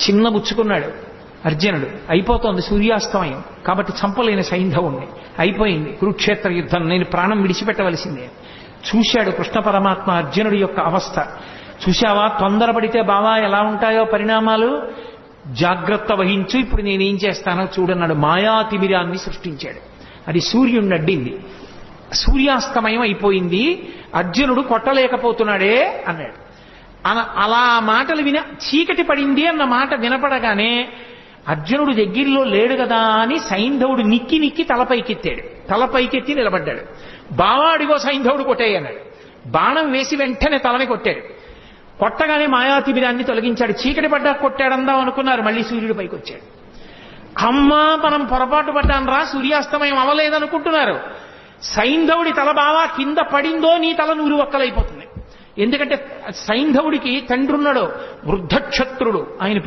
చిన్న బుచ్చుకున్నాడు అర్జునుడు. అయిపోతోంది సూర్యాస్తమయం, కాబట్టి చంపలేని సైంధవుణ్ణి. అయిపోయింది కురుక్షేత్ర యుద్ధం, నేను ప్రాణం విడిచిపెట్టవలసిందే. చూశాడు కృష్ణ పరమాత్మ అర్జునుడి యొక్క అవస్థ. చూశావా, తొందరపడితే బావా ఎలా ఉంటాయో పరిణామాలు, జాగ్రత్త వహించు, ఇప్పుడు నేనేం చేస్తానో చూడన్నాడు. మాయాతిమిరాన్ని సృష్టించాడు. అది సూర్యుడిని అడ్డింది. సూర్యాస్తమయం అయిపోయింది, అర్జునుడు కొట్టలేకపోతున్నాడే అన్నాడు. అలా మాటలు చీకటి పడింది అన్న మాట వినపడగానే అర్జునుడు దగ్గరలో లేడు కదా అని సైంధవుడు నిక్కి నిక్కి తలపైకెత్తాడు. తలపైకెత్తి నిలబడ్డాడు. బావాడిగో సైంధవుడు కొట్టేయన్నాడు. బాణం వేసి వెంటనే తలని కొట్టాడు. కొట్టగానే మాయాతిమిరాన్ని తొలగించాడు. చీకటి పడ్డా కొట్టాడందాం అనుకున్నారు, మళ్ళీ సూర్యుడి పైకి వచ్చాడు. అమ్మా మనం పొరపాటు పడ్డాను రా, సూర్యాస్తమయం అవ్వలేదనుకుంటున్నారు. సైంధవుడి తల బావా కింద పడిందో నీ తల నూరు ఒక్కలైపోతుంది. ఎందుకంటే సైంధవుడికి తండ్రి ఉన్నాడు, వృద్ధక్షత్రుడు, ఆయన